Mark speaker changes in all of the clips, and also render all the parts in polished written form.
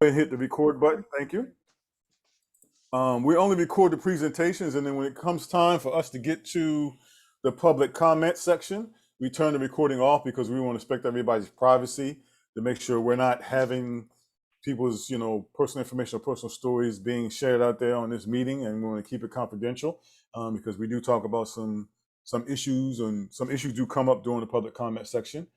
Speaker 1: Go ahead and hit the record button. Thank you. We only record the presentations, and then when it comes time for us to get to the public comment section, we turn the recording off because we want to respect everybody's privacy to make sure we're not having people's, personal information or personal stories being shared out there on this meeting, and we want to keep it confidential because we do talk about some issues, and some issues do come up during the public comment section.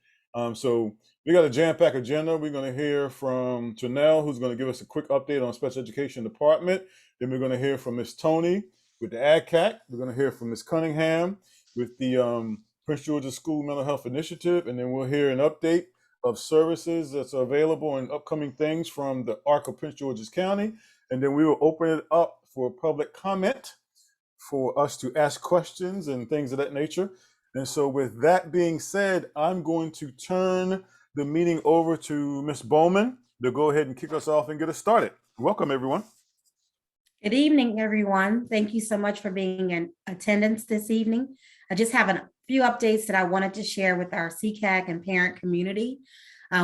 Speaker 1: So we got a jam-packed agenda. We're going to hear from Janelle, who's going to give us a quick update on special education department. Then we're going to hear from Miss Tony with the ADCAC. We're going to hear from Miss Cunningham with the Prince George's School Mental Health Initiative. And then we'll hear an update of services that's available and upcoming things from the ARC of Prince George's County. And then we will open it up for public comment for us to ask questions and things of that nature. And so with that being said, I'm going to turn the meeting over to Ms. Bowman to go ahead and kick us off and get us started. Welcome, everyone.
Speaker 2: Good evening, everyone. Thank you so much for being in attendance this evening. I just have a few updates that I wanted to share with our SECAC and parent community.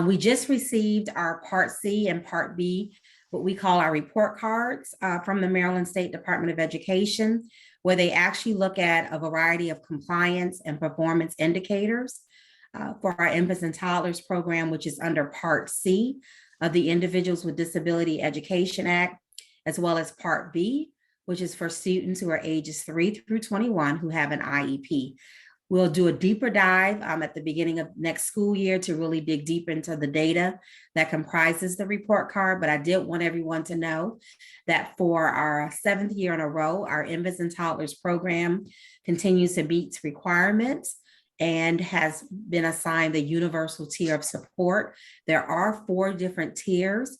Speaker 2: We just received our Part C and Part B, what we call our report cards from the Maryland State Department of Education, where they actually look at a variety of compliance and performance indicators for our infants and toddlers program, which is under Part C of the Individuals with Disability Education Act, as well as Part B, which is for students who are ages 3 through 21 who have an IEP. We'll do a deeper dive at the beginning of next school year to really dig deep into the data that comprises the report card. But I did want everyone to know that for our 7th year in a row, our infants and toddlers program continues to meet requirements and has been assigned the universal tier of support. There are 4 different tiers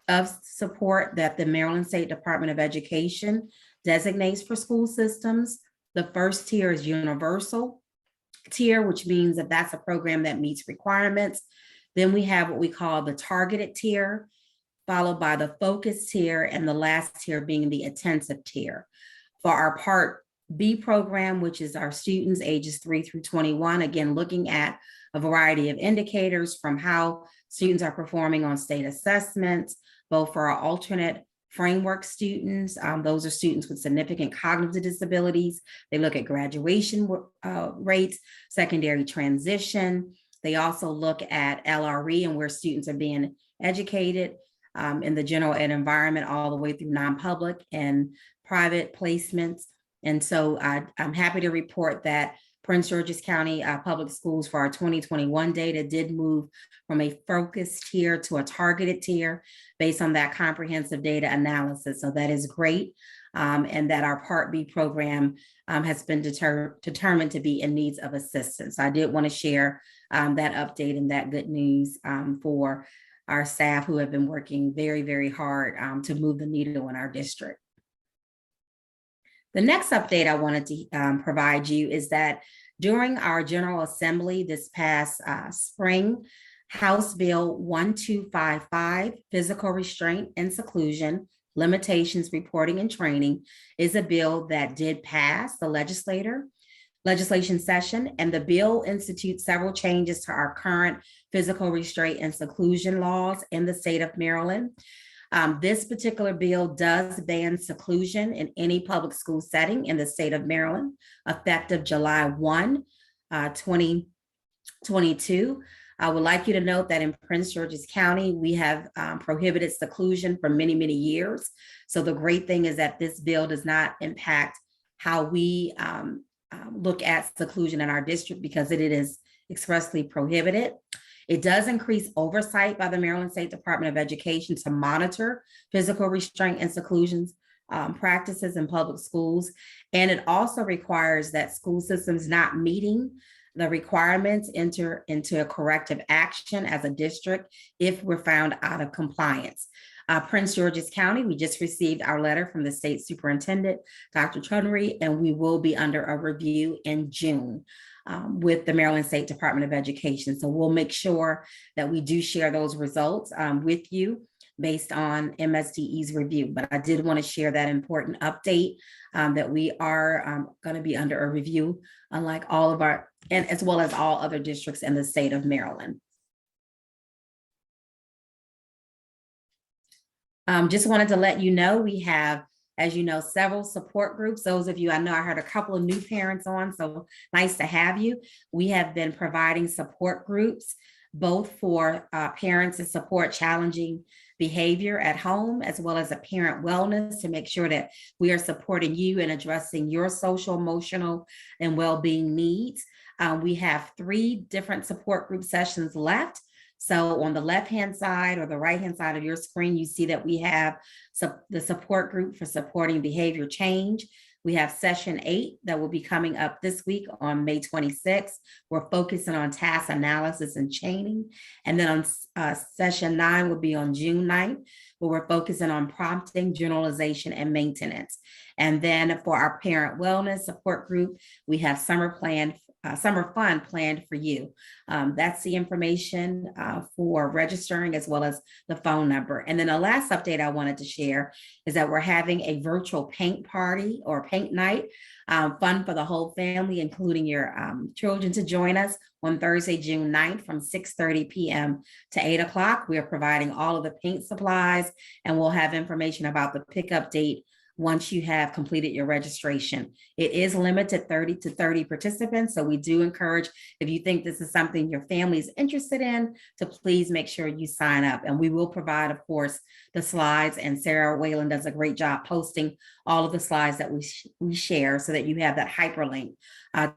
Speaker 2: of support that the Maryland State Department of Education designates for school systems. The first tier is universal tier, which means that that's a program that meets requirements. Then we have what we call the targeted tier, followed by the focus tier, and the last tier being the intensive tier. For our Part B program, which is our students ages 3 through 21, again, looking at a variety of indicators from how students are performing on state assessments, both for our alternate framework students. Those are students with significant cognitive disabilities. They look at graduation rates, secondary transition. They also look at LRE and where students are being educated in the general ed environment, all the way through non-public and private placements. And so I'm happy to report that Prince George's County Public Schools for our 2021 data did move from a focused tier to a targeted tier based on that comprehensive data analysis. So that is great. And that our Part B program has been determined to be in needs of assistance. I did want to share that update and that good news for our staff who have been working very, very hard to move the needle in our district. The next update I wanted to provide you is that during our General Assembly this past spring, House Bill 1255, Physical Restraint and Seclusion, Limitations, Reporting, and Training, is a bill that did pass the legislation session, and the bill institutes several changes to our current physical restraint and seclusion laws in the state of Maryland. This particular bill does ban seclusion in any public school setting in the state of Maryland, effective July 1, 2022. I would like you to note that in Prince George's County, we have prohibited seclusion for many, many years. So the great thing is that this bill does not impact how we look at seclusion in our district, because it is expressly prohibited. It does increase oversight by the Maryland State Department of Education to monitor physical restraint and seclusion practices in public schools. And it also requires that school systems not meeting the requirements enter into a corrective action as a district if we're found out of compliance. Prince George's County, we just received our letter from the state superintendent, Dr. Chudnery, and we will be under a review in June with the Maryland State Department of Education. So we'll make sure that we do share those results with you based on MSDE's review. But I did want to share that important update that we are going to be under a review, unlike all of our, and as well as all other districts in the state of Maryland. Just wanted to let you know we have, as you know, several support groups. Those of you, I know I heard a couple of new parents on, so nice to have you. We have been providing support groups, both for parents to support challenging behavior at home, as well as a parent wellness to make sure that we are supporting you and addressing your social, emotional, and well-being needs. We have 3 different support group sessions left. So on the left-hand side or the right-hand side of your screen, you see that we have the support group for supporting behavior change. We have session 8 that will be coming up this week on May 26th. We're focusing on task analysis and chaining. And then on session 9 will be on June 9th, where we're focusing on prompting, generalization, and maintenance. And then for our parent wellness support group, we have summer fun planned for you. That's the information for registering, as well as the phone number. And then the last update I wanted to share is that we're having a virtual paint party or paint night, fun for the whole family, including your children, to join us on Thursday, June 9th from 6:30 p.m. to 8 o'clock. We are providing all of the paint supplies, and we'll have information about the pickup date once you have completed your registration. It is limited 30 participants, so we do encourage, if you think this is something your family is interested in, to please make sure you sign up. And we will provide, of course, the slides, and Sarah Whalen does a great job posting all of the slides that we share, so that you have that hyperlink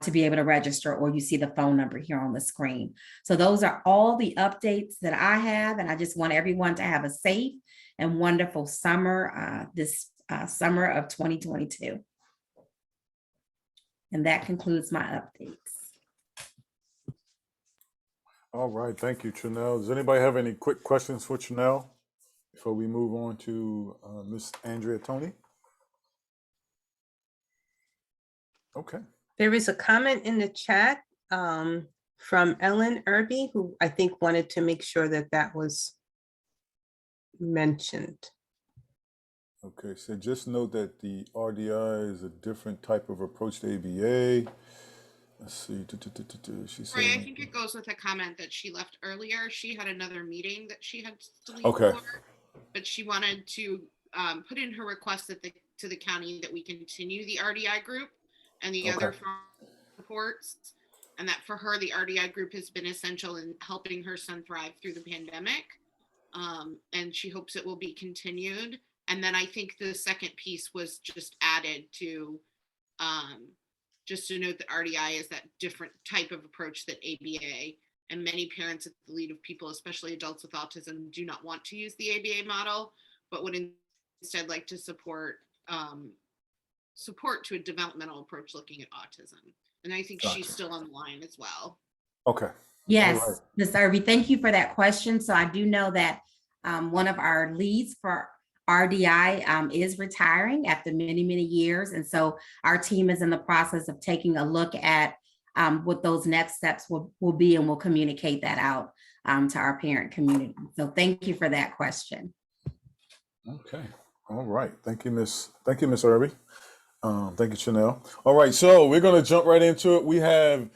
Speaker 2: to be able to register, or you see the phone number here on the screen. So those are all the updates that I have, and I just want everyone to have a safe and wonderful summer this summer of 2022. And that concludes my updates.
Speaker 1: All right, thank you, Chanel. Does anybody have any quick questions for Chanel before we move on to Miss Andrea Tony? Okay.
Speaker 3: There is a comment in the chat from Ellen Irby, who I think wanted to make sure that that was mentioned.
Speaker 1: Okay, so just note that the RDI is a different type of approach to ABA. Let's see. She said,
Speaker 4: Right, I think it goes with a comment that she left earlier. She had another meeting that she had to leave
Speaker 1: okay.
Speaker 4: for, but she wanted to put in her request that to the county that we continue the RDI group and the other supports, and that for her, the RDI group has been essential in helping her son thrive through the pandemic, and she hopes it will be continued. And then I think the second piece was just added to, just to note that RDI is that different type of approach that ABA, and many parents at the lead of people, especially adults with autism, do not want to use the ABA model, but would instead like to support to a developmental approach looking at autism. And I think she's still on the line as well.
Speaker 1: Okay.
Speaker 2: Yes, Ms. Irby, thank you for that question. So I do know that one of our leads for RDI is retiring after many, many years. And so our team is in the process of taking a look at what those next steps will be, and we'll communicate that out to our parent community. So thank you for that question.
Speaker 1: Okay. All right. Thank you, Miss Irby. Thank you, Chanel. All right, so we're going to jump right into it. We have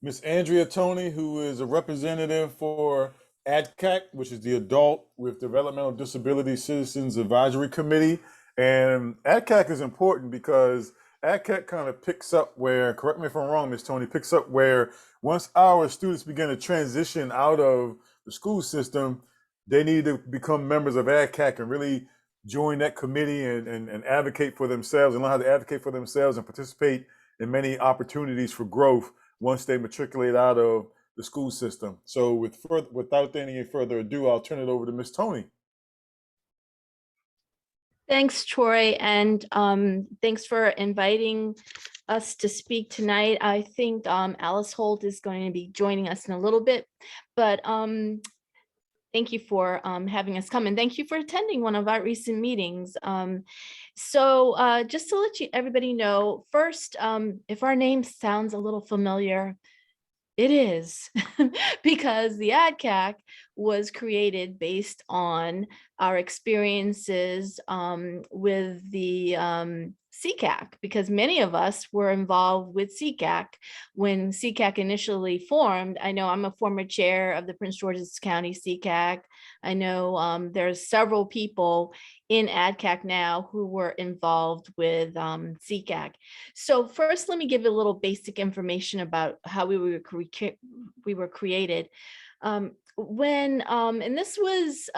Speaker 1: Miss Andrea Tony, who is a representative for ADCAC, which is the Adult with Developmental Disability Citizens Advisory Committee. And ADCAC is important because ADCAC kind of picks up where, correct me if I'm wrong, Ms. Tony, picks up where once our students begin to transition out of the school system, they need to become members of ADCAC and really join that committee and advocate for themselves, and learn how to advocate for themselves and participate in many opportunities for growth once they matriculate out of the school system. So without any further ado, I'll turn it over to Ms. Tony.
Speaker 5: Thanks, Troy, and thanks for inviting us to speak tonight. I think Alice Holt is going to be joining us in a little bit, but thank you for having us come, and thank you for attending one of our recent meetings. So just to let everybody know, first, if our name sounds a little familiar, it is because the ADCAC was created based on our experiences with the SECAC, because many of us were involved with SECAC when SECAC initially formed. I know I'm a former chair of the Prince George's County SECAC. I know there's several people in AdCAC now who were involved with SECAC. So first, let me give you a little basic information about how we were created. And this was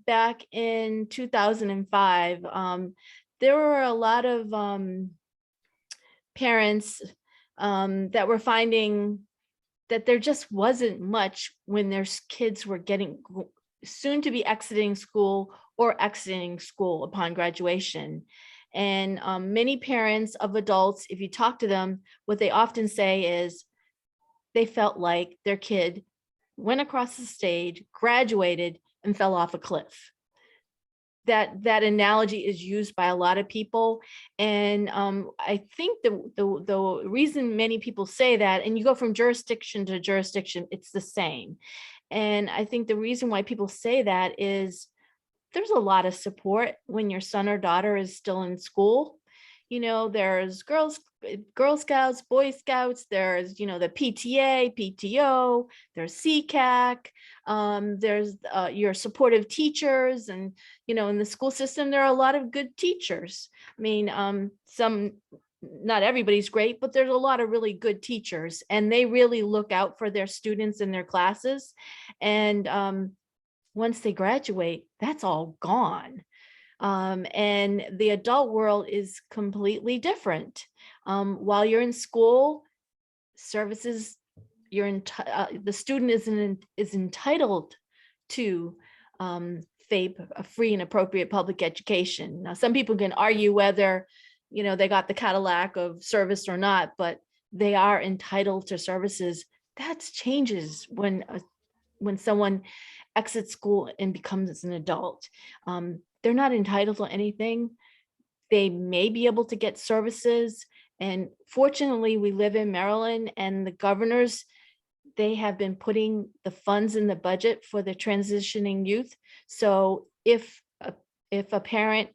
Speaker 5: back in 2005, there were a lot of parents that were finding that there just wasn't much when their kids were getting soon to be exiting school or exiting school upon graduation. And many parents of adults, if you talk to them, what they often say is they felt like their kid went across the stage, graduated, and fell off a cliff. That analogy is used by a lot of people. And I think the reason many people say that, and you go from jurisdiction to jurisdiction, it's the same. And I think the reason why people say that is there's a lot of support when your son or daughter is still in school. You know, there's Girl Scouts, Boy Scouts, there's, you know, the PTA, PTO, there's SECAC, there's your supportive teachers. And, you know, in the school system, there are a lot of good teachers. I mean, not everybody's great, but there's a lot of really good teachers, and they really look out for their students in their classes. And once they graduate, that's all gone. And the adult world is completely different. While you're in school, services, the student is entitled to FAPE, a free and appropriate public education. Now, some people can argue whether, you know, they got the Cadillac of service or not, but they are entitled to services. That changes when someone exits school and becomes an adult. They're not entitled to anything. They may be able to get services. And fortunately, we live in Maryland, and the governors, they have been putting the funds in the budget for the transitioning youth. So if a parent,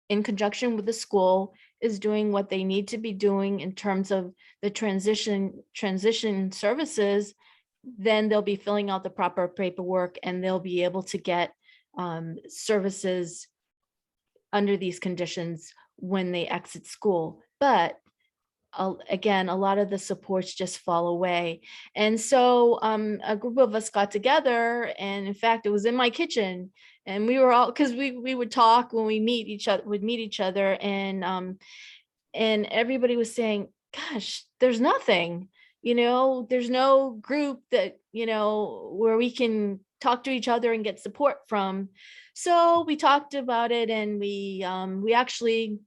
Speaker 5: in conjunction with the school, is doing what they need to be doing in terms of the transition services, then they'll be filling out the proper paperwork, and they'll be able to get services under these conditions when they exit school. But again, a lot of the supports just fall away. And so a group of us got together, and in fact, it was in my kitchen, and we were all, because we would talk when we meet each other, and everybody was saying, gosh, there's nothing, you know, there's no group that, you know, where we can talk to each other and get support from. So we talked about it, and we actually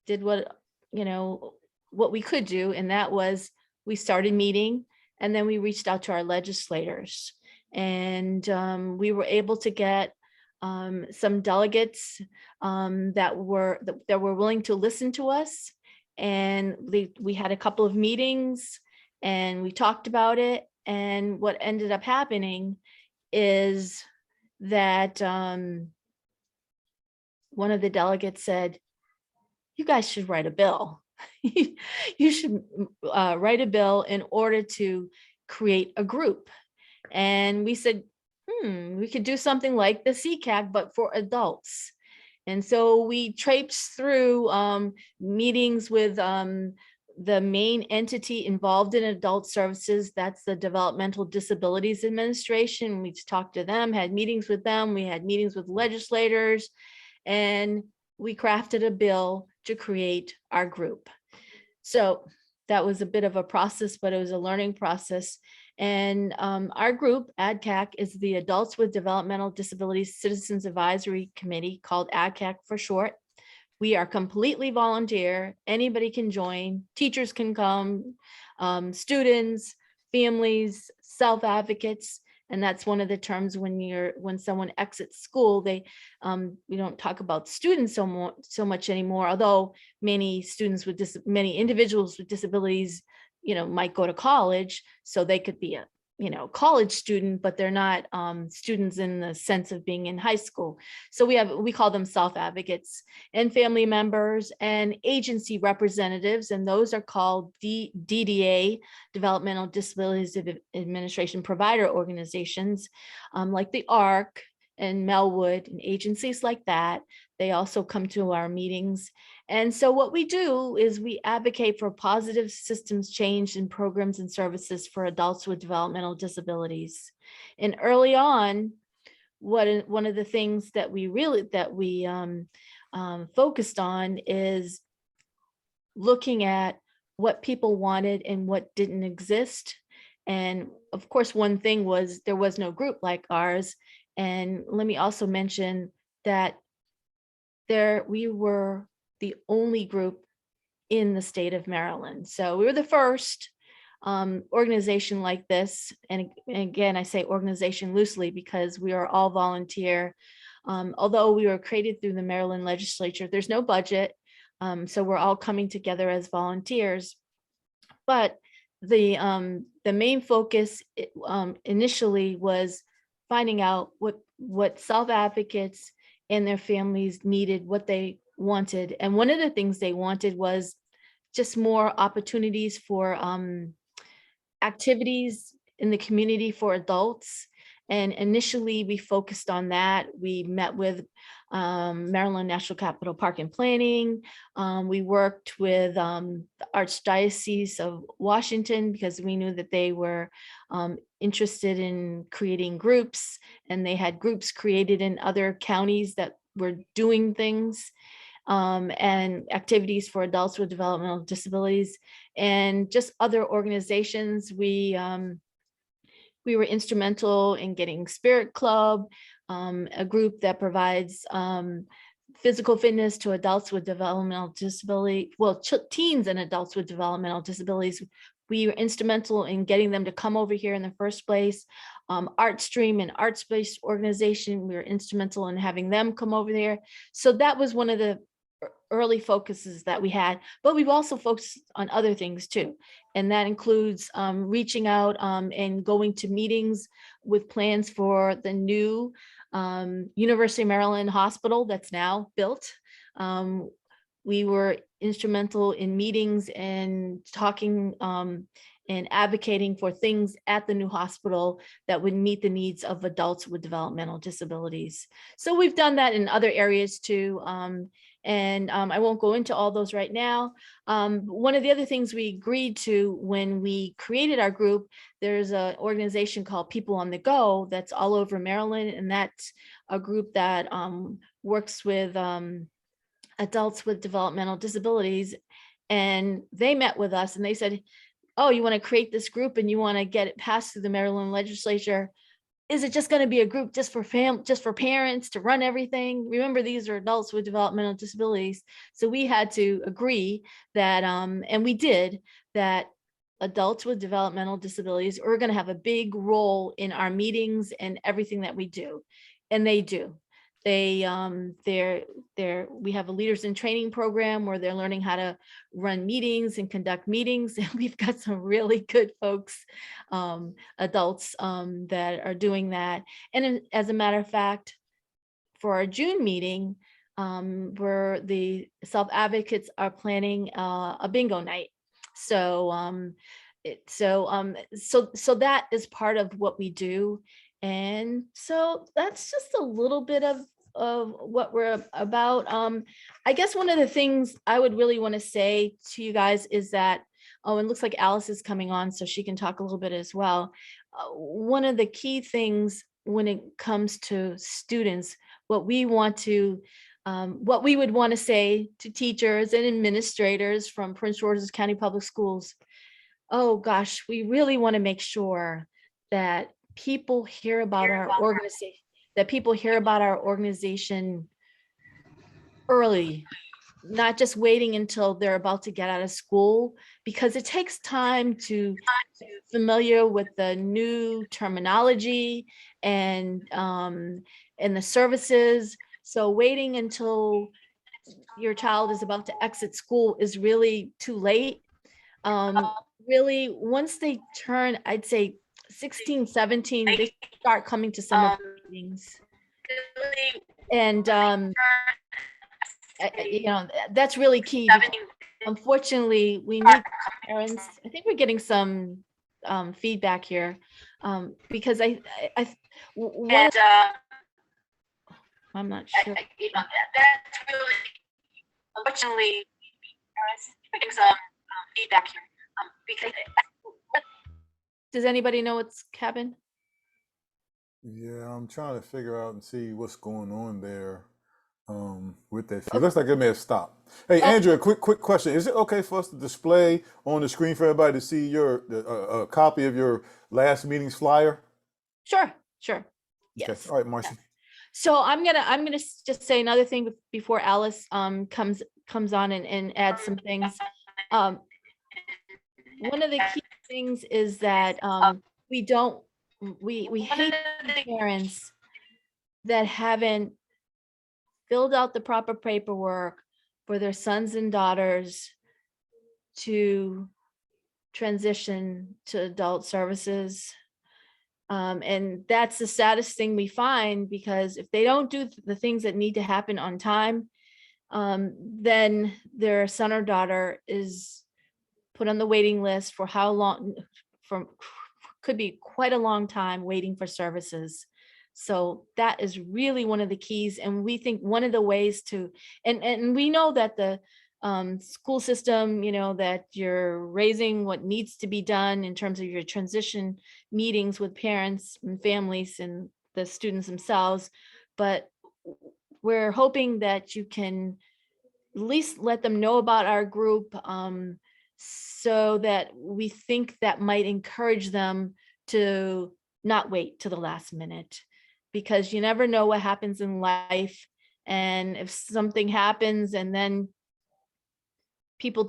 Speaker 5: did what we could do, and that was we started meeting, and then we reached out to our legislators, and we were able to get some delegates that were willing to listen to us, and we had a couple of meetings, and we talked about it. And what ended up happening is that one of the delegates said, you guys should write a bill. You should write a bill in order to create a group. And we said, we could do something like the SECAC, but for adults. And so we traipsed through meetings with the main entity involved in adult services. That's the Developmental Disabilities Administration. We talked to them, had meetings with them. We had meetings with legislators, and we crafted a bill to create our group. So that was a bit of a process, but it was a learning process. And our group, ADCAC, is the Adults with Developmental Disabilities Citizens Advisory Committee, called ADCAC for short. We are completely volunteer. Anybody can join. Teachers can come, students, families, self-advocates. And that's one of the terms when someone exits school, we don't talk about students so much anymore, although many individuals with disabilities, might go to college, so they could be college student, but they're not students in the sense of being in high school. So we call them self-advocates, and family members and agency representatives, and those are called DDA, Developmental Disabilities Administration provider organizations, like the ARC and Melwood and agencies like that. They also come to our meetings. And so what we do is we advocate for positive systems change in programs and services for adults with developmental disabilities. And early on, one of the things that we focused on is looking at what people wanted and what didn't exist. And of course, one thing was there was no group like ours. And let me also mention that we were the only group in the state of Maryland. So we were the first organization like this. And again, I say organization loosely because we are all volunteer. Although we were created through the Maryland legislature, there's no budget. So we're all coming together as volunteers. But the main focus initially was finding out what self-advocates and their families needed, what they wanted. And one of the things they wanted was just more opportunities for activities in the community for adults. And initially we focused on that. We met with Maryland National Capital Park and Planning. We worked with the Archdiocese of Washington because we knew that they were interested in creating groups, and they had groups created in other counties that were doing things and activities for adults with developmental disabilities, and just other organizations. We were instrumental in getting Spirit Club, a group that provides physical fitness to adults with developmental disability, well, teens and adults with developmental disabilities. We were instrumental in getting them to come over here in the first place. ArtStream, an arts-based organization, we were instrumental in having them come over there. So that was one of the early focuses that we had, but we've also focused on other things too. And that includes reaching out and going to meetings with plans for the new University of Maryland hospital that's now built. We were instrumental in meetings and talking and advocating for things at the new hospital that would meet the needs of adults with developmental disabilities. So we've done that in other areas too. And I won't go into all those right now. One of the other things we agreed to when we created our group, there's an organization called People on the Go that's all over Maryland. And that's a group that works with adults with developmental disabilities. And they met with us and they said, oh, you want to create this group and you want to get it passed through the Maryland legislature. Is it just going to be a group just for parents to run everything? Remember, these are adults with developmental disabilities. So we had to agree that, and we did, that adults with developmental disabilities are going to have a big role in our meetings and everything that we do. And they do. We have a leaders in training program where they're learning how to run meetings and conduct meetings. And we've got some really good folks, adults that are doing that. And as a matter of fact, for our June meeting, where the self-advocates are planning a bingo night. So so that is part of what we do. And so that's just a little bit of what we're about. I guess one of the things I would really want to say to you guys is that, oh, and it looks like Alice is coming on, so she can talk a little bit as well. One of the key things when it comes to students, what we would want to say to teachers and administrators from Prince George's County Public Schools, oh gosh, we really want to make sure that people hear about our organization, early, not just waiting until they're about to get out of school, because it takes time to get familiar with the new terminology and the services. So waiting until your child is about to exit school is really too late. Really, once they turn, I'd say 16, 17, they start coming to some of the meetings. And, that's really key. Unfortunately, we need parents. I think we're getting some feedback here because I'm not sure.
Speaker 6: That's really, unfortunately, getting some feedback here because.
Speaker 5: Does anybody know what's happened?
Speaker 1: Yeah, I'm trying to figure out and see what's going on there with that feed. It looks like it may have stopped. Hey, Andrew, a quick question. Is it okay for us to display on the screen for everybody to see a copy of your last meeting's flyer?
Speaker 5: Sure.
Speaker 1: Okay.
Speaker 5: Yes.
Speaker 1: All right, Marcy.
Speaker 5: So I'm gonna just say another thing before Alice comes on and adds some things. One of the key things is that we hate parents that haven't filled out the proper paperwork for their sons and daughters to transition to adult services. And that's the saddest thing we find, because if they don't do the things that need to happen on time, then their son or daughter is put on the waiting list for how long, could be quite a long time waiting for services. So that is really one of the keys. And we think one of the ways to, and we know that the school system, that you're raising what needs to be done in terms of your transition meetings with parents and families and the students themselves. But we're hoping that you can at least let them know about our group, so that we think that might encourage them to not wait to the last minute, because you never know what happens in life. And if something happens and then people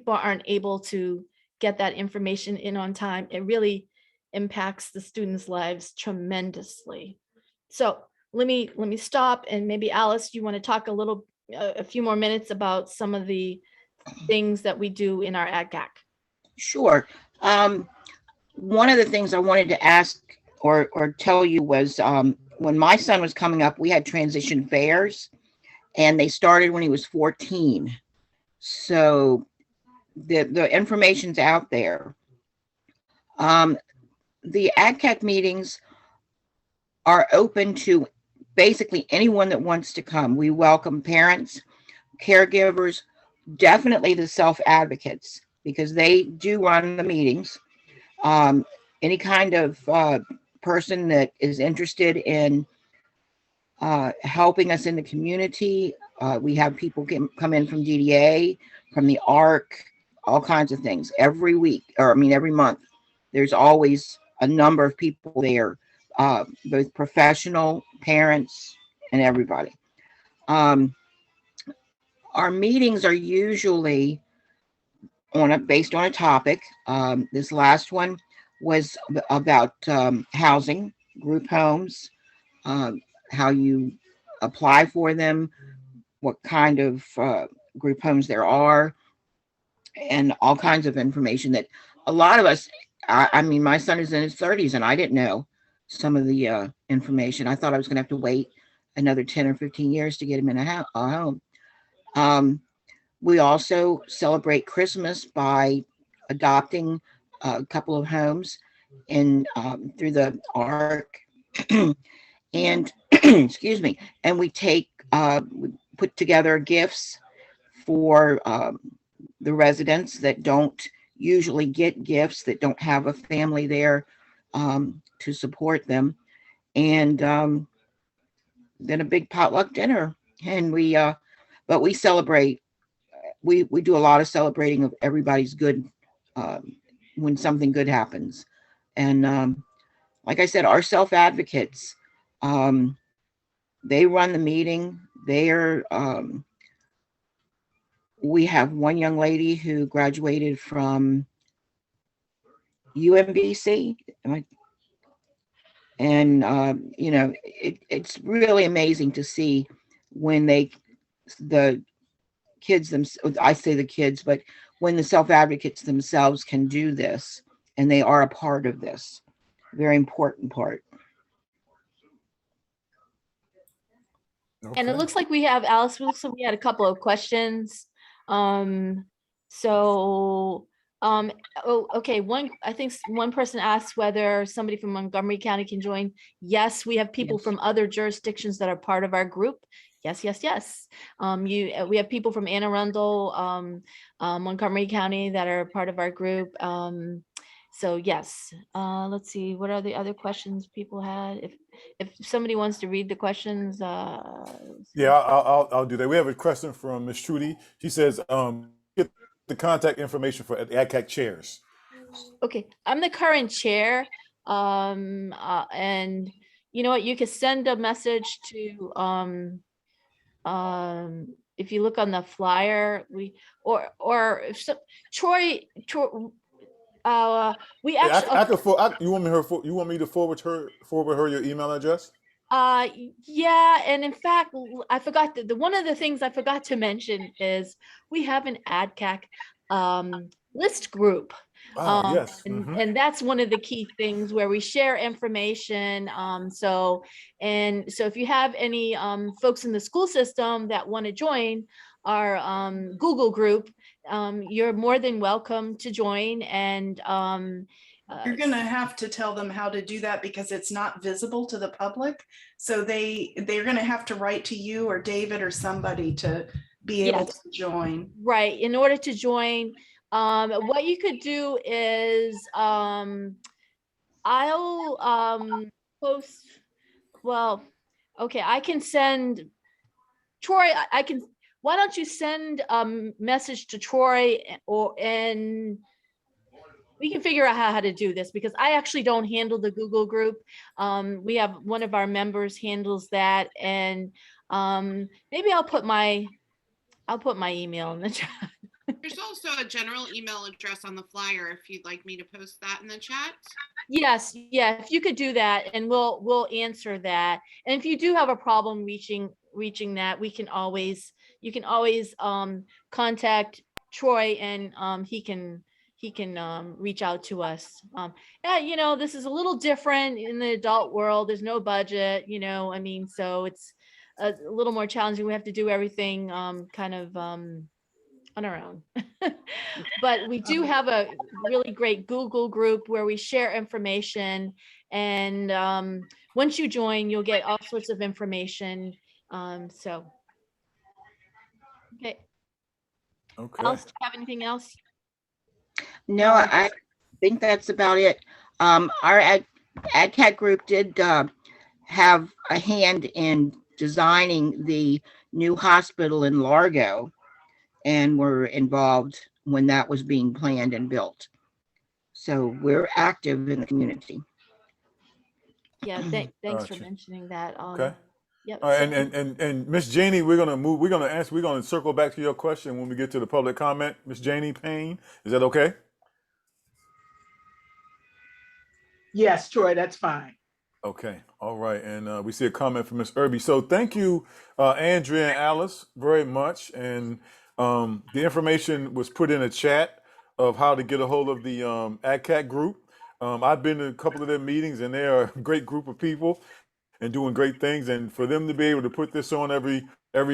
Speaker 5: aren't able to get that information in on time, it really impacts the students' lives tremendously. So let me stop, and maybe Alice, you want to talk a few more minutes about some of the things that we do in our ADCAC.
Speaker 7: Sure. One of the things I wanted to ask or tell you was when my son was coming up, we had transition fairs, and they started when he was 14. So the information's out there. The ADCAC meetings are open to basically anyone that wants to come. We welcome parents, caregivers, definitely the self-advocates, because they do run the meetings. Any kind of person that is interested in helping us in the community. We have people come in from DDA, from the ARC, all kinds of things every week, every month. There's always a number of people there, both professional, parents, and everybody. Our meetings are usually based on a topic. This last one was about housing, group homes, how you apply for them, what kind of group homes there are, and all kinds of information that a lot of us, my son is in his 30s and I didn't know some of the information. I thought I was going to have to wait another 10 or 15 years to get him in a home. We also celebrate Christmas by adopting a couple of homes through the ARC. And excuse me, and we put together gifts for the residents that don't usually get gifts, that don't have a family there to support them, and then a big potluck dinner. And but we celebrate. We do a lot of celebrating of everybody's good when something good happens. And like I said, our self-advocates, they run the meeting. We have one young lady who graduated from UMBC, and it's really amazing to see when the kids I say the kids, but when the self-advocates themselves can do this, and they are a part of this. very important part.
Speaker 5: And it
Speaker 1: Okay.
Speaker 5: looks like we have, Alice, it looks like we had a couple of questions. So, oh, okay, I think one person asked whether somebody from Montgomery County can join. Yes, we have people
Speaker 7: Yes.
Speaker 5: from other jurisdictions that are part of our group. Yes, yes, yes. We have people from Anne Arundel, Montgomery County that are part of our group. So yes, let's see, what are the other questions people had? If somebody wants to read the questions,
Speaker 1: Yeah, I'll do that. We have a question from Miss Trudy. She says, get the contact information for the ACAC chairs.
Speaker 5: okay, I'm the current chair. And you know what, you could send a message to, if you look on the flyer, or if Troy, we
Speaker 1: Yeah,
Speaker 5: actually,
Speaker 1: I could you want you want me to forward her your email address?
Speaker 5: yeah, and in fact, I forgot the one of the things I forgot to mention is we have an AdCAC list group.
Speaker 1: Yes.
Speaker 5: And that's one of the key things where we share information. So if you have any folks in the school system that want to join our Google group, you're more than welcome to join. And
Speaker 8: you're going to have to tell them how to do that because it's not visible to the public. So they're going to have to write to you or David or somebody to be able
Speaker 5: Yes.
Speaker 8: to join.
Speaker 5: Right. In order to join, what you could do is I'll post, well, okay, I can send Troy, I can, why don't you send a message to Troy, and we can figure out how to do this, because I actually don't handle the Google group. We have one of our members handles that, and maybe I'll put my email in the chat.
Speaker 4: There's also a general email address on the flyer if you'd like me to post that in the chat.
Speaker 5: Yes, yeah, if you could do that, and we'll answer that. And if you do have a problem reaching that, you can always contact Troy, and he can reach out to us. Yeah, you know, this is a little different in the adult world. There's no budget, you know, I mean, so it's a little more challenging. We have to do everything kind of on our own. But we do have a really great Google group where we share information, and once you join, you'll get all sorts of information. So, okay.
Speaker 1: Okay.
Speaker 5: Alice, do you have anything else?
Speaker 7: No, I think that's about it. Our AdCat group did have a hand in designing the new hospital in Largo, and were involved when that was being planned and built. So we're active in the community.
Speaker 5: Yeah, thanks for
Speaker 1: Gotcha.
Speaker 5: mentioning that.
Speaker 1: Okay.
Speaker 5: Yep.
Speaker 1: All right, and Miss Janie, we're gonna circle back to your question when we get to the public comment. Miss Janie Payne, is that okay?
Speaker 9: Yes, Troy, that's fine.
Speaker 1: Okay, all right, and we see a comment from Miss Irby. So thank you, Andrea and Alice, very much. And the information was put in a chat of how to get a hold of the AdCat group. I've been to a couple of their meetings, and they are a great group of people and doing great things. And for them to be able to put this on every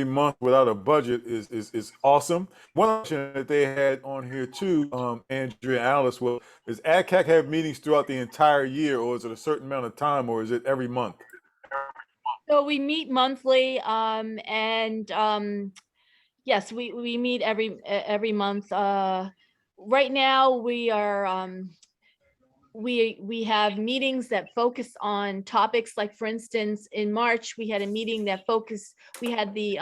Speaker 1: month without a budget is awesome. One option that they had on here too, Andrea and Alice, was, does AdCat have meetings throughout the entire year, or is it a certain amount of time, or is it every month?
Speaker 5: So we meet monthly, and yes, we meet every month. Right now we are we have meetings that focus on topics, like, for instance, in March, we had a meeting that we had the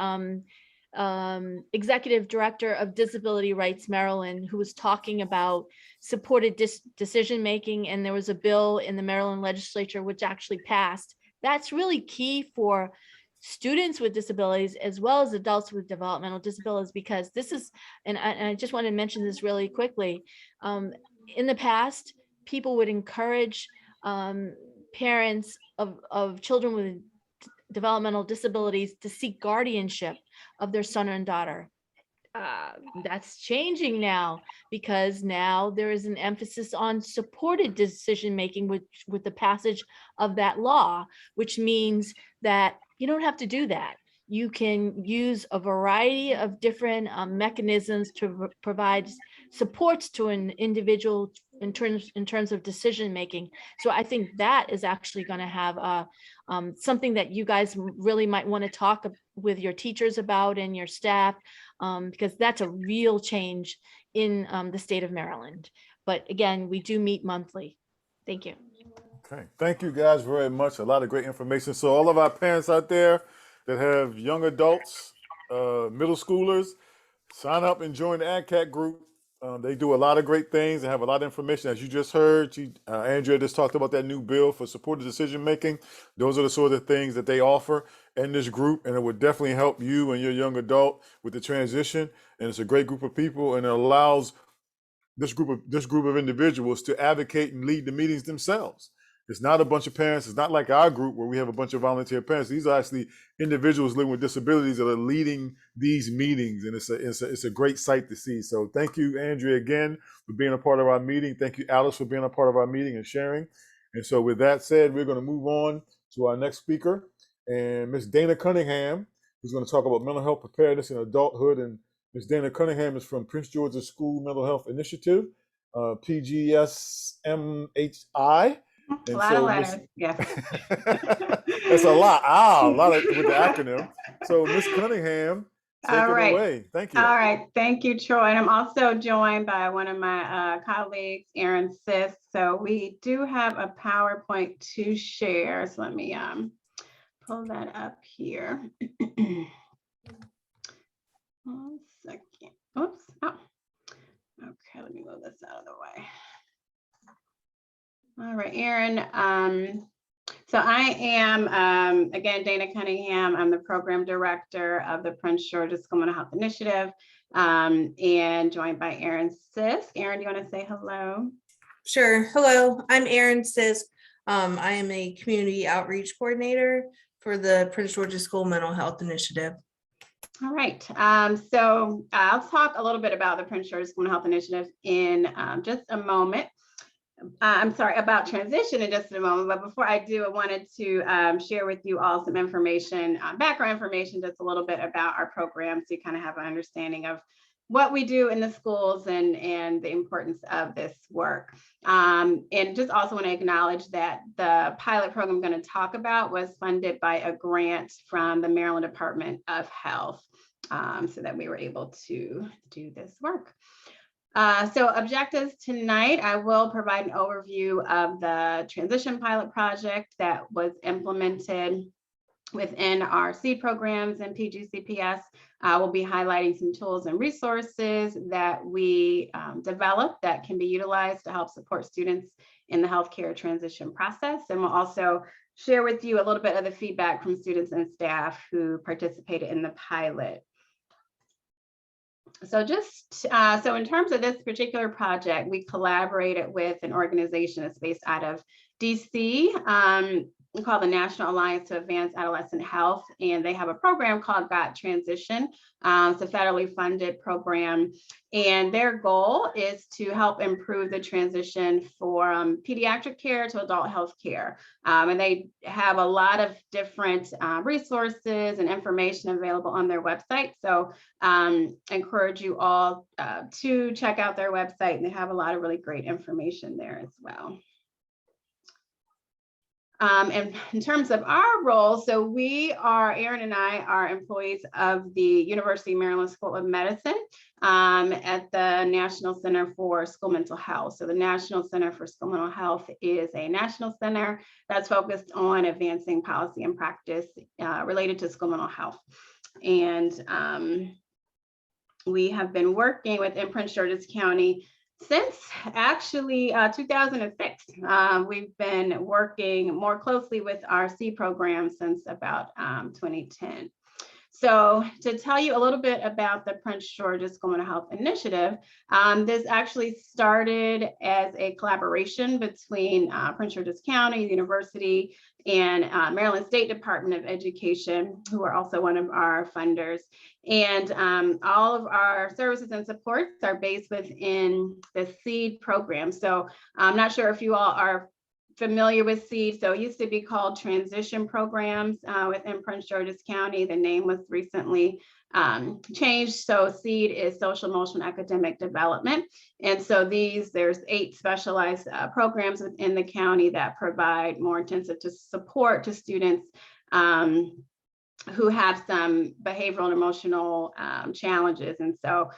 Speaker 5: executive director of Disability Rights Maryland, who was talking about supported decision-making, and there was a bill in the Maryland legislature which actually passed. That's really key for students with disabilities as well as adults with developmental disabilities, because this is, and I just want to mention this really quickly. In the past, people would encourage parents of children with developmental disabilities to seek guardianship of their son and daughter. That's changing now, because now there is an emphasis on supported decision-making with the passage of that law, which means that you don't have to do that. You can use a variety of different mechanisms to provide supports to an individual in terms of decision-making. So I think that is actually going to have something that you guys really might want to talk with your teachers about and your staff, because that's a real change in the state of Maryland. But again, we do meet monthly. Thank you.
Speaker 1: Okay, thank you guys very much. A lot of great information. So all of our parents out there that have young adults, middle schoolers, sign up and join the AdCat group. They do a lot of great things and have a lot of information. As you just heard, Andrea just talked about that new bill for supported decision making. Those are the sort of things that they offer in this group, and it would definitely help you and your young adult with the transition. And it's a great group of people, and it allows this group of individuals to advocate and lead the meetings themselves. It's not a bunch of parents. It's not like our group where we have a bunch of volunteer parents. These are actually individuals living with disabilities that are leading these meetings, and it's a great sight to see. So thank you, Andrea, again for being a part of our meeting. Thank you, Alice, for being a part of our meeting and sharing. And so with that said, we're going to move on to our next speaker, and Miss Dana Cunningham, who's going to talk about mental health preparedness in adulthood. And Ms. Dana Cunningham is from Prince George's School Mental Health Initiative, PGSMHI.
Speaker 10: A lot of letters, yes.
Speaker 1: That's a lot. A lot with the acronym. So Ms. Cunningham, take it away. Thank you.
Speaker 10: All right. Thank you, Troy. And I'm also joined by one of my colleagues, Erin Sis. So we do have a PowerPoint to share. So let me pull that up here. 1 second. Oops. Oh. Okay, let me move this out of the way. All right, Erin. So I am, again, Dana Cunningham. I'm the program director of the Prince George's School Mental Health Initiative, and joined by Erin Sis. Erin, do you want to say hello?
Speaker 11: Sure. Hello, I'm Erin Sis. I am a community outreach coordinator for the Prince George's School Mental Health Initiative.
Speaker 10: All right. So I'll talk a little bit about the Prince George's School Mental Health Initiative in just a moment. I'm sorry, about transition in just a moment, but before I do, I wanted to share with you all some information, background information, just a little bit about our program, so you kind of have an understanding of what we do in the schools and the importance of this work. And just also want to acknowledge that the pilot program I'm going to talk about was funded by a grant from the Maryland Department of Health, so that we were able to do this work. So objectives tonight, I will provide an overview of the transition pilot project that was implemented within our seed programs and PGCPS. We'll be highlighting some tools and resources that we developed that can be utilized to help support students in the healthcare transition process. And we'll also share with you a little bit of the feedback from students and staff who participated in the pilot. So so in terms of this particular project, we collaborated with an organization that's based out of DC, called the National Alliance to Advance Adolescent Health, and they have a program called Got Transition. It's a federally funded program, and their goal is to help improve the transition for pediatric care to adult health care. And they have a lot of different resources and information available on their website. So encourage you all to check out their website, and they have a lot of really great information there as well. And in terms of our role, so Erin and I are employees of the University of Maryland School of Medicine at the National Center for School Mental Health. So the National Center for School Mental Health is a national center that's focused on advancing policy and practice related to school mental health. And we have been working within Prince George's County since actually 2006. We've been working more closely with our C program since about 2010. So to tell you a little bit about the Prince George's School Mental Health Initiative, this actually started as a collaboration between Prince George's County, the university, and Maryland State Department of Education, who are also one of our funders. And all of our services and supports are based within the SEED program. So I'm not sure if you all are familiar with SEED. So it used to be called Transition Programs within Prince George's County. The name was recently changed. So SEED is Social Emotional Academic Development. And so there's 8 specialized programs within the county that provide more intensive support to students who have some behavioral and emotional challenges. And so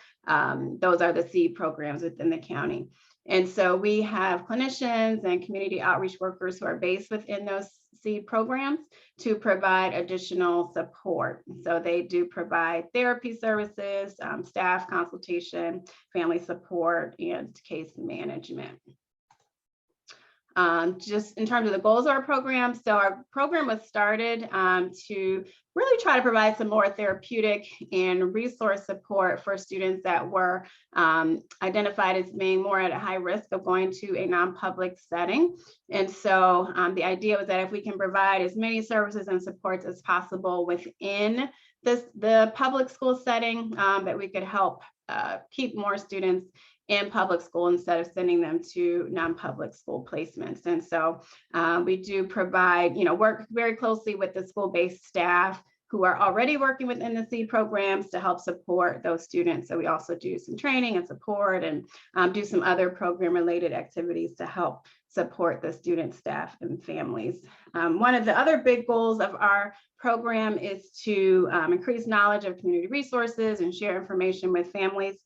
Speaker 10: those are the SEED programs within the county. And so we have clinicians and community outreach workers who are based within those SEED programs to provide additional support. So they do provide therapy services, staff consultation, family support, and case management. Just in terms of the goals of our program, so our program was started to really try to provide some more therapeutic and resource support for students that were identified as being more at a high risk of going to a non-public setting. And so the idea was that if we can provide as many services and supports as possible within the public school setting, that we could help keep more students in public school instead of sending them to non-public school placements. And so we do provide, work very closely with the school-based staff who are already working within the SEED programs to help support those students. So we also do some training and support and do some other program-related activities to help support the student, staff, and families. One of the other big goals of our program is to increase knowledge of community resources and share information with families.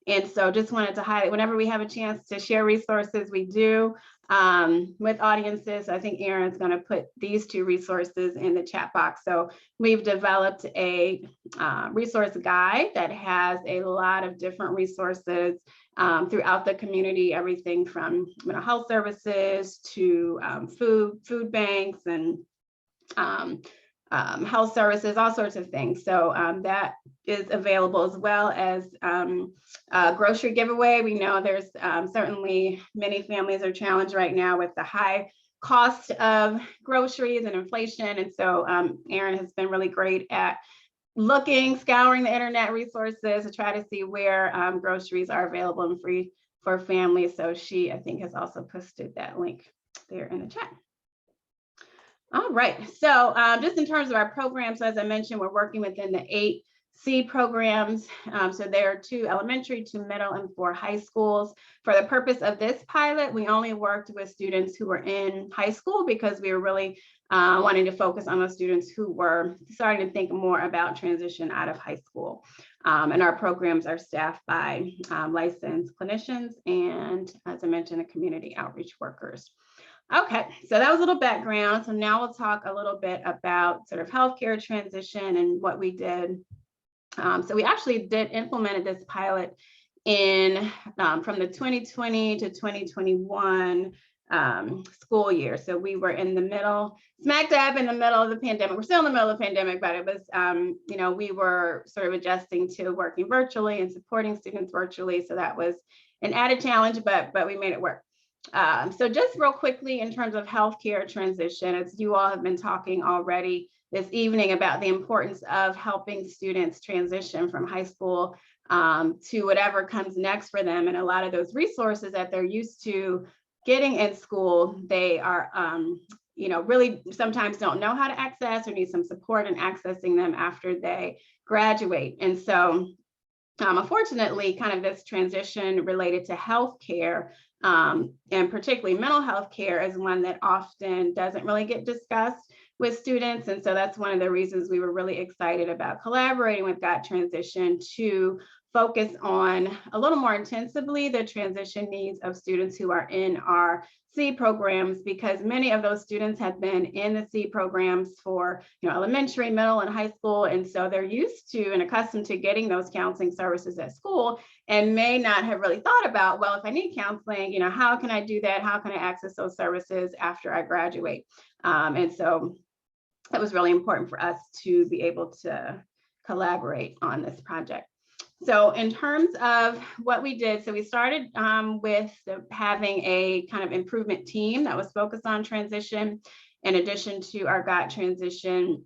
Speaker 10: And so just wanted to highlight, whenever we have a chance to share resources, we do with audiences. I think Erin's going to put these 2 resources in the chat box. So we've developed a resource guide that has a lot of different resources throughout the community, everything from mental health services to food banks and health services, all sorts of things. So that is available, as well as grocery giveaway. We know there's certainly many families are challenged right now with the high cost of groceries and inflation. And so Erin has been really great at scouring the internet resources to try to see where groceries are available and free for families. So she, I think, has also posted that link there in the chat. All right, so just in terms of our programs, as I mentioned, we're working within the 8 SEED programs. So there are 2 elementary, 2 middle, and 4 high schools. For the purpose of this pilot, we only worked with students who were in high school because we were really wanting to focus on those students who were starting to think more about transition out of high school. And our programs are staffed by licensed clinicians and, as I mentioned, the community outreach workers. Okay, so that was a little background. So now we'll talk a little bit about sort of healthcare transition and what we did. So we actually implemented this pilot in from the 2020 to 2021 school year. So we were in the middle, smack dab in the middle of the pandemic. We're still in the middle of the pandemic, but it was, we were sort of adjusting to working virtually and supporting students virtually. So that was an added challenge, but we made it work. So just real quickly, in terms of healthcare transition, as you all have been talking already this evening about the importance of helping students transition from high school to whatever comes next for them. And a lot of those resources that they're used to getting in school, they are, really sometimes don't know how to access or need some support in accessing them after they graduate. And so unfortunately, kind of this transition related to healthcare and particularly mental health care is one that often doesn't really get discussed with students. And so that's one of the reasons we were really excited about collaborating with Got Transition to focus on a little more intensively the transition needs of students who are in our SEED programs, because many of those students have been in the SEED programs for elementary, middle, and high school. And so they're used to and accustomed to getting those counseling services at school and may not have really thought about, well, if I need counseling, how can I do that? How can I access those services after I graduate? And so that was really important for us to be able to collaborate on this project. So in terms of what we did, so we started with having a kind of improvement team that was focused on transition. In addition to our GOT transition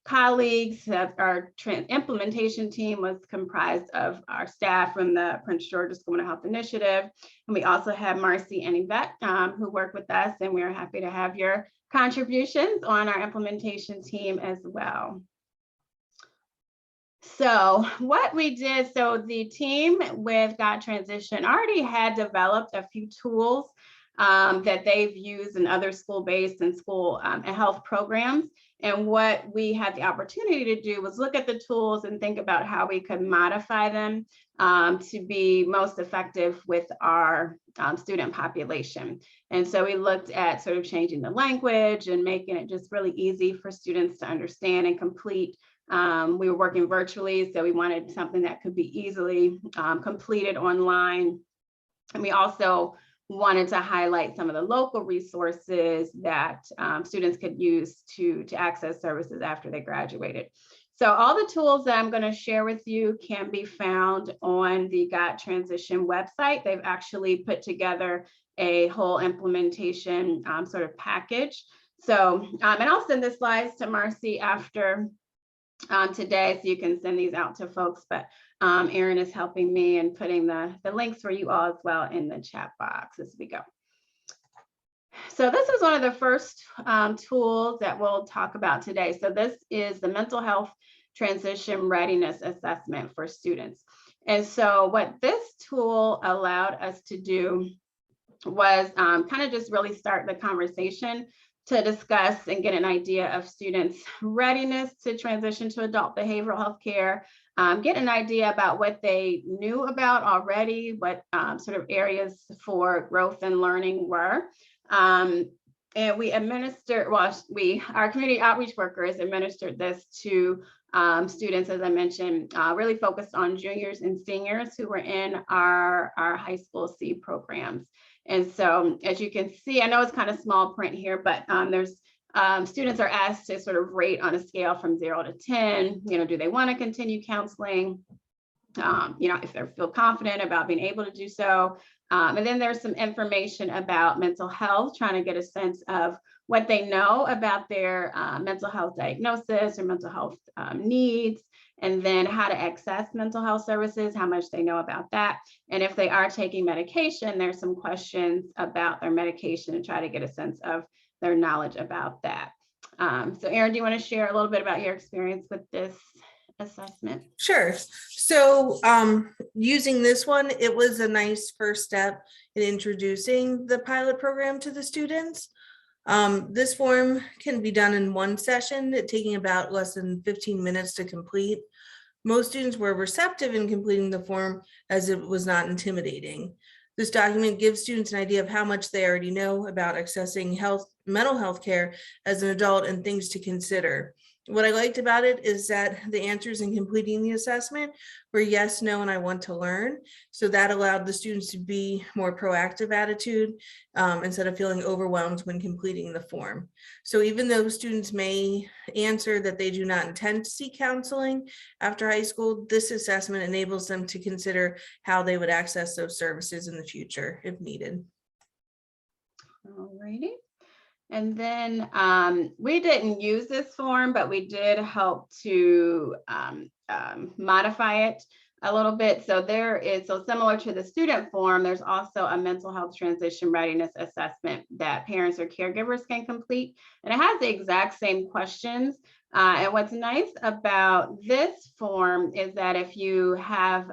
Speaker 10: colleagues, our implementation team was comprised of our staff from the Prince George's School Mental Health Initiative. And we also have Marcy and Yvette who work with us, and we're happy to have your contributions on our implementation team as well. So what we did, so the team with GOT Transition already had developed a few tools that they've used in other school-based and school and health programs. And what we had the opportunity to do was look at the tools and think about how we could modify them to be most effective with our student population. And so we looked at sort of changing the language and making it just really easy for students to understand and complete. We were working virtually, so we wanted something that could be easily completed online. And we also wanted to highlight some of the local resources that students could use to access services after they graduated. So all the tools that I'm going to share with you can be found on the GOT Transition website. They've actually put together a whole implementation sort of package. So, and I'll send the slides to Marcy after today, so you can send these out to folks, but Erin is helping me and putting the links for you all as well in the chat box as we go. So this is one of the first tools that we'll talk about today. So this is the Mental Health Transition Readiness Assessment for students. And so what this tool allowed us to do was kind of just really start the conversation to discuss and get an idea of students' readiness to transition to adult behavioral health care, get an idea about what they knew about already, what sort of areas for growth and learning were. And we administered, well, our community outreach workers administered this to students, as I mentioned, really focused on juniors and seniors who were in our high school C programs. And so, as you can see, I know it's kind of small print here, but there's students are asked to sort of rate on a scale from 0 to 10. You know, do they want to continue counseling? You know, if they feel confident about being able to do so. And then there's some information about mental health, trying to get a sense of what they know about their mental health diagnosis or mental health needs, and then how to access mental health services, how much they know about that. And if they are taking medication, there's some questions about their medication and try to get a sense of their knowledge about that. So Erin, do you want to share a little bit about your experience with this assessment?
Speaker 11: Sure. So using this one, it was a nice first step in introducing the pilot program to the students. This form can be done in one session, taking about less than 15 minutes to complete. Most students were receptive in completing the form as it was not intimidating. This document gives students an idea of how much they already know about accessing mental health care as an adult and things to consider. What I liked about it is that the answers in completing the assessment were yes, no, and I want to learn. So that allowed the students to be more proactive attitude instead of feeling overwhelmed when completing the form. So even though students may answer that they do not intend to seek counseling after high school, this assessment enables them to consider how they would access those services in the future if needed.
Speaker 10: All righty. And then we didn't use this form, but we did help to modify it a little bit. So there is, so similar to the student form, there's also a mental health transition readiness assessment that parents or caregivers can complete. And it has the exact same questions. And what's nice about this form is that if you have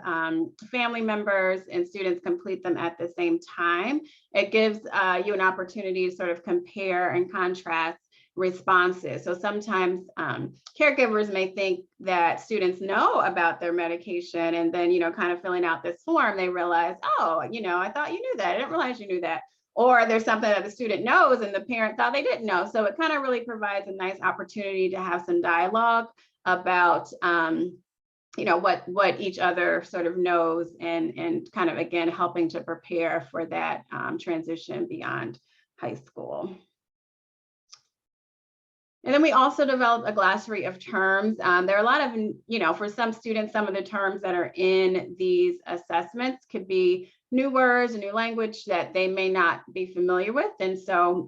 Speaker 10: family members and students complete them at the same time, it gives you an opportunity to sort of compare and contrast responses. So sometimes caregivers may think that students know about their medication, and then, you know, kind of filling out this form, they realize, oh, you know, I thought you knew that. I didn't realize you knew that. Or there's something that the student knows and the parent thought they didn't know. So it kind of really provides a nice opportunity to have some dialogue about, you know, what each other sort of knows, and kind of, again, helping to prepare for that transition beyond high school. And then we also developed a glossary of terms. There are a lot of, you know, for some students, some of the terms that are in these assessments could be new words and new language that they may not be familiar with. And so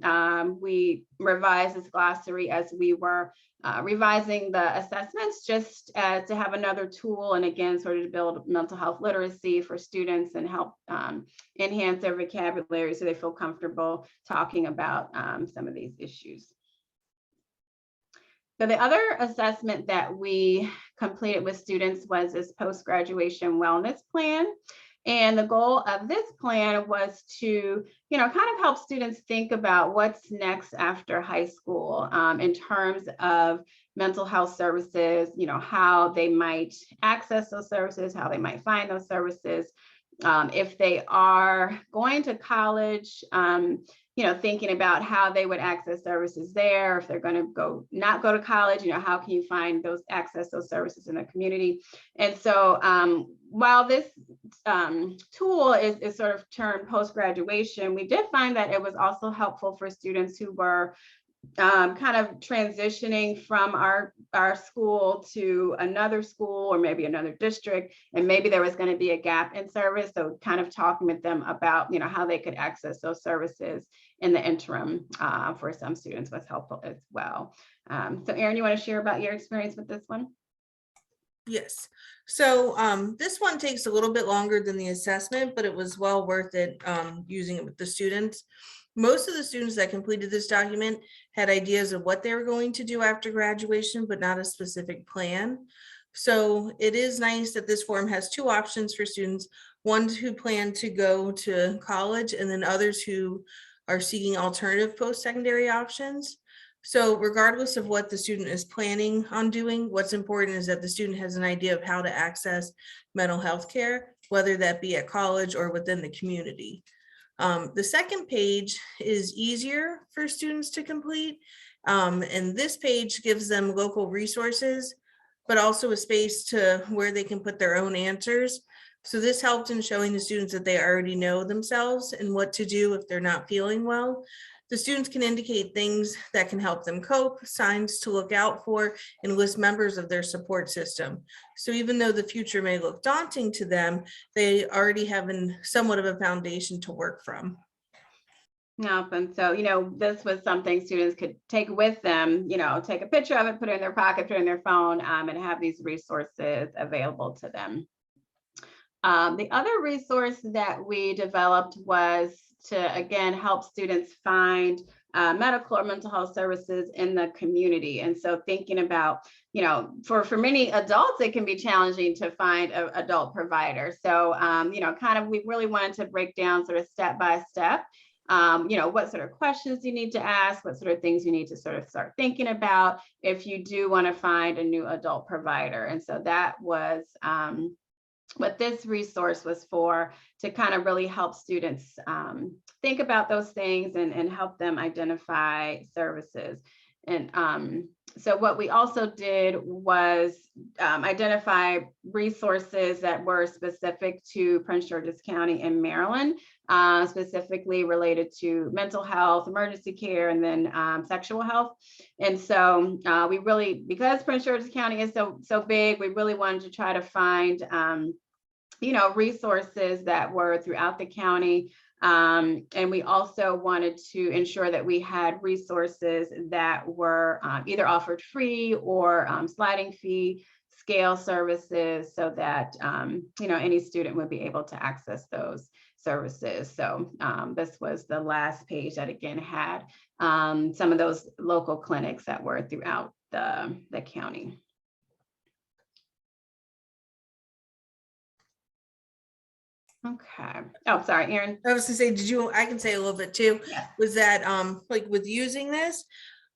Speaker 10: we revised this glossary as we were revising the assessments, just to have another tool, and again, sort of to build mental health literacy for students and help enhance their vocabulary so they feel comfortable talking about some of these issues. So the other assessment that we completed with students was this post-graduation wellness plan. And the goal of this plan was to, kind of help students think about what's next after high school in terms of mental health services, how they might access those services, how they might find those services. If they are going to college, thinking about how they would access services there. If they're going to not go to college, how can you find access those services in the community? And so while this tool is sort of termed post-graduation, we did find that it was also helpful for students who were kind of transitioning from our school to another school or maybe another district, and maybe there was going to be a gap in service. So kind of talking with them about, how they could access those services in the interim for some students was helpful as well. So Erin, you want to share about your experience with this one?
Speaker 11: Yes. So this one takes a little bit longer than the assessment, but it was well worth it using it with the students. Most of the students that completed this document had ideas of what they were going to do after graduation, but not a specific plan. So it is nice that this form has two options for students, ones who plan to go to college and then others who are seeking alternative post-secondary options. So regardless of what the student is planning on doing, what's important is that the student has an idea of how to access mental health care, whether that be at college or within the community. The second page is easier for students to complete, and this page gives them local resources, but also a space to where they can put their own answers. So this helped in showing the students that they already know themselves and what to do if they're not feeling well. The students can indicate things that can help them cope, signs to look out for, and list members of their support system. So even though the future may look daunting to them, they already have somewhat of a foundation to work from.
Speaker 10: Yep. And so, this was something students could take with them, take a picture of it, put it in their pocket, put it in their phone, and have these resources available to them. The other resource that we developed was to, again, help students find medical or mental health services in the community. And so thinking about, for many adults, it can be challenging to find an adult provider. So, we really wanted to break down sort of step by step, what sort of questions you need to ask, what sort of things you need to sort of start thinking about if you do want to find a new adult provider. And so that was what this resource was for, to kind of really help students think about those things and help them identify services. And so what we also did was identify resources that were specific to Prince George's County and Maryland, specifically related to mental health, emergency care, and then sexual health. And so we really, because Prince George's County is so big, we really wanted to try to find resources that were throughout the county. And we also wanted to ensure that we had resources that were either offered free or sliding fee scale services, so that any student would be able to access those services. So this was the last page that again had some of those local clinics that were throughout the county. Okay. Oh, sorry, Erin.
Speaker 11: I was gonna say, I can say a little bit too,
Speaker 10: Yeah.
Speaker 11: was that like with using this,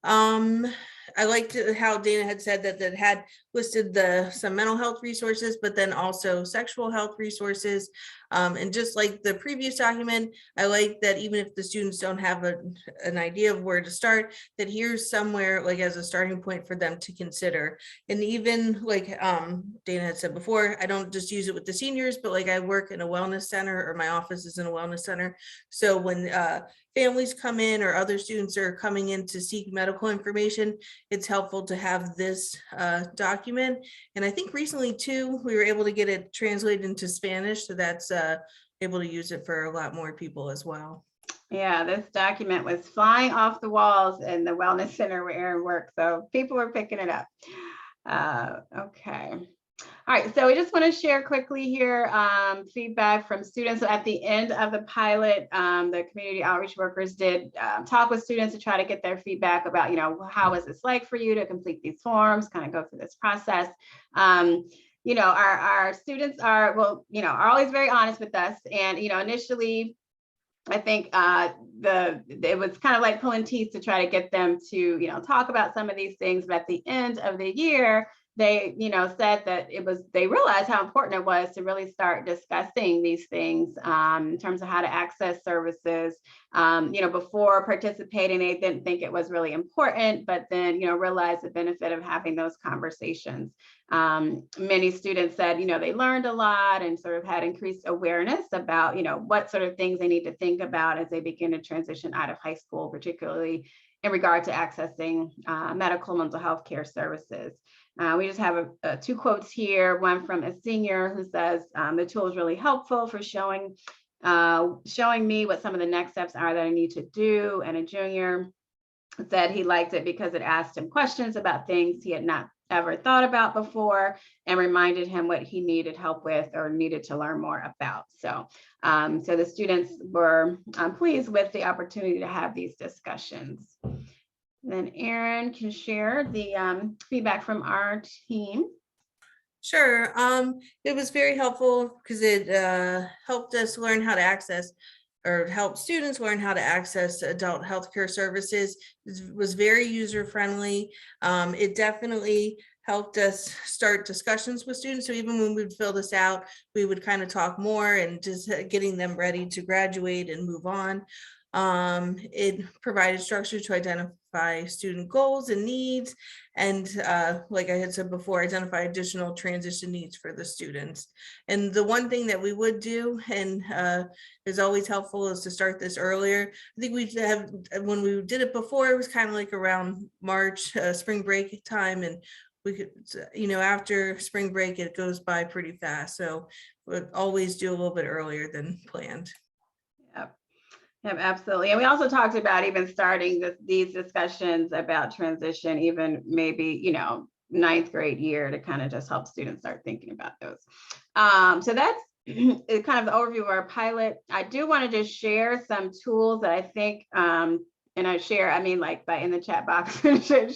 Speaker 11: I liked how Dana had said that had listed some mental health resources, but then also sexual health resources. And just like the previous document, I like that even if the students don't have an idea of where to start, that here's somewhere like as a starting point for them to consider. And even like Dana had said before, I don't just use it with the seniors, but like I work in a wellness center, or my office is in a wellness center. So when families come in or other students are coming in to seek medical information, it's helpful to have this document. And I think recently too, we were able to get it translated into Spanish. So that's able to use it for a lot more people as well.
Speaker 10: Yeah, this document was flying off the walls in the Wellness Center where Erin worked, so people were picking it up. Okay. All right, so we just want to share quickly here feedback from students. So at the end of the pilot, the community outreach workers did talk with students to try to get their feedback about, how was this like for you to complete these forms, kind of go through this process. Our students are always very honest with us. And, initially, I think it was kind of like pulling teeth to try to get them to, talk about some of these things. But at the end of the year, they, said that they realized how important it was to really start discussing these things in terms of how to access services. Before participating, they didn't think it was really important, but then, realized the benefit of having those conversations. Many students said, they learned a lot and sort of had increased awareness about, what sort of things they need to think about as they begin to transition out of high school, particularly in regard to accessing medical mental health care services. We just have two quotes here, one from a senior who says, the tool is really helpful for showing me what some of the next steps are that I need to do. And a junior said he liked it because it asked him questions about things he had not ever thought about before and reminded him what he needed help with or needed to learn more about. So the students were pleased with the opportunity to have these discussions. Then Erin can share the feedback from our team.
Speaker 11: Sure. It was very helpful because it helped us learn how to access or help students learn how to access adult healthcare services. It was very user-friendly. It definitely helped us start discussions with students. So even when we'd fill this out, we would kind of talk more and just getting them ready to graduate and move on. It provided structure to identify student goals and needs, and like I had said before, identify additional transition needs for the students. And the one thing that we would do, and is always helpful, is to start this earlier. I think when we did it before, it was kind of like around March, spring break time, and we could, after spring break, it goes by pretty fast. So we'd always do a little bit earlier than planned.
Speaker 10: Yep, absolutely. And we also talked about even starting these discussions about transition, even maybe, ninth grade year, to kind of just help students start thinking about those. So that's kind of the overview of our pilot. I do want to just share some tools that I think, and I share, like in the chat box,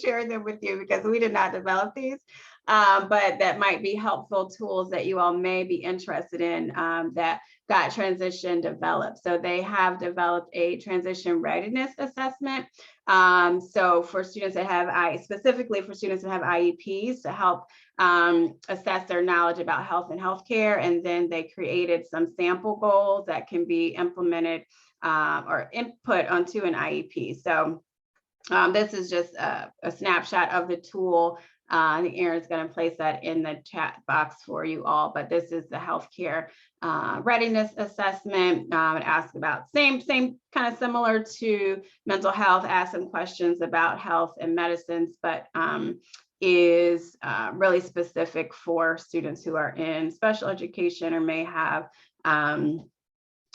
Speaker 10: share them with you because we did not develop these. But that might be helpful tools that you all may be interested in that got transition developed. So they have developed a transition readiness assessment. So for students that have, specifically for students that have IEPs, to help assess their knowledge about health and healthcare. And then they created some sample goals that can be implemented or input onto an IEP. So this is just a snapshot of the tool. I think Erin's going to place that in the chat box for you all, but this is the healthcare readiness assessment. It asks about same kind of similar to mental health, ask some questions about health and medicines, but is really specific for students who are in special education or may have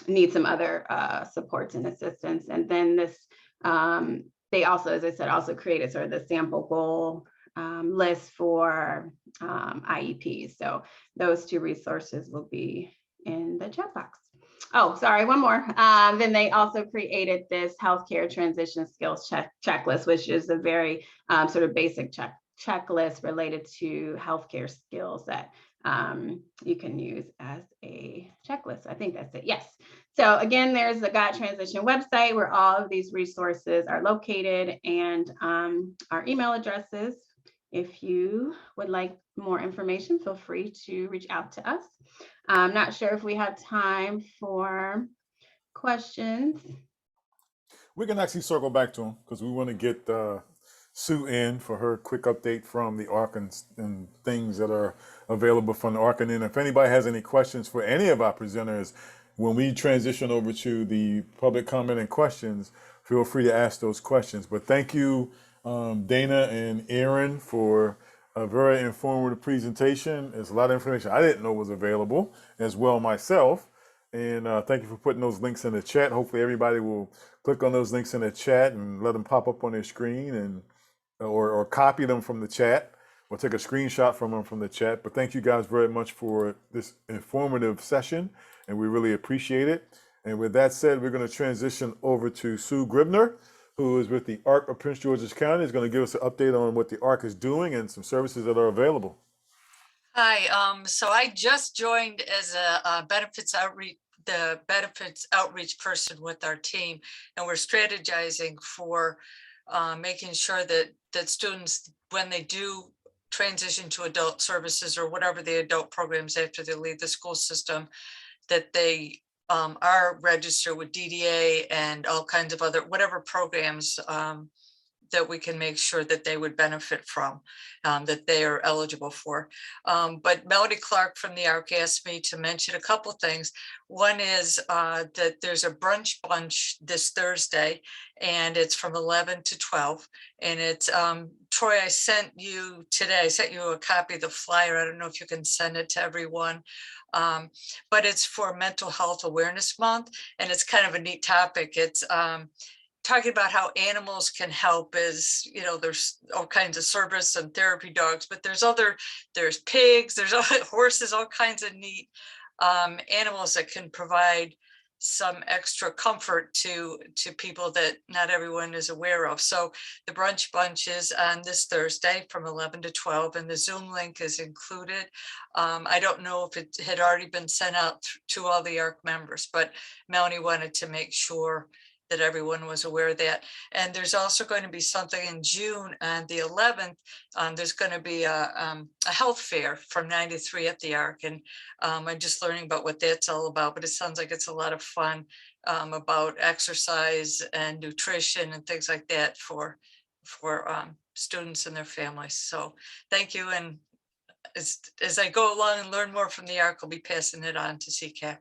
Speaker 10: need some other supports and assistance. And then this, they also, as I said, also created sort of the sample goal list for IEPs. So those two resources will be in the chat box. Oh, sorry, one more. Then they also created this healthcare transition skills checklist, which is a very sort of basic checklist related to healthcare skills that you can use as a checklist. I think that's it. Yes. So again, there's the Got Transition website where all of these resources are located, and our email addresses. If you would like more information, feel free to reach out to us. I'm not sure if we have time for questions.
Speaker 1: We can actually circle back to them because we want to get Sue in for her quick update from the ARC and things that are available from the ARC. And then if anybody has any questions for any of our presenters, when we transition over to the public comment and questions, feel free to ask those questions. But thank you, Dana and Erin, for a very informative presentation. There's a lot of information I didn't know was available as well myself. And thank you for putting those links in the chat. Hopefully everybody will click on those links in the chat and let them pop up on their screen, and or copy them from the chat or take a screenshot from them from the chat. But thank you guys very much for this informative session, and we really appreciate it. And with that said, we're going to transition over to Sue Gribner, who is with the ARC of Prince George's County, is going to give us an update on what the ARC is doing and some services that are available.
Speaker 12: Hi, so I just joined as a the benefits outreach person with our team, and we're strategizing for making sure that students, when they do transition to adult services or whatever the adult programs after they leave the school system, that they are registered with DDA and all kinds of other, whatever programs that we can make sure that they would benefit from, that they are eligible for. But Melody Clark from the ARC asked me to mention a couple things. One is that there's a brunch bunch this Thursday, and it's from 11 to 12. And it's, Troy, I sent you a copy of the flyer. I don't know if you can send it to everyone. But it's for Mental Health Awareness Month, and it's kind of a neat topic. It's talking about how animals can help. Is, you know, there's all kinds of service and therapy dogs, but there's pigs, there's horses, all kinds of neat animals that can provide some extra comfort to people that not everyone is aware of. So the brunch bunch is on this Thursday from 11 to 12, and the Zoom link is included. I don't know if it had already been sent out to all the ARC members, but Melanie wanted to make sure that everyone was aware of that. And there's also going to be something in June on the 11th. There's going to be a health fair from 9 to 3 at the ARC. And I'm just learning about what that's all about, but it sounds like it's a lot of fun about exercise and nutrition and things like that for students and their families. So thank you. And as I go along and learn more from the ARC, I'll be passing it on to SECAC.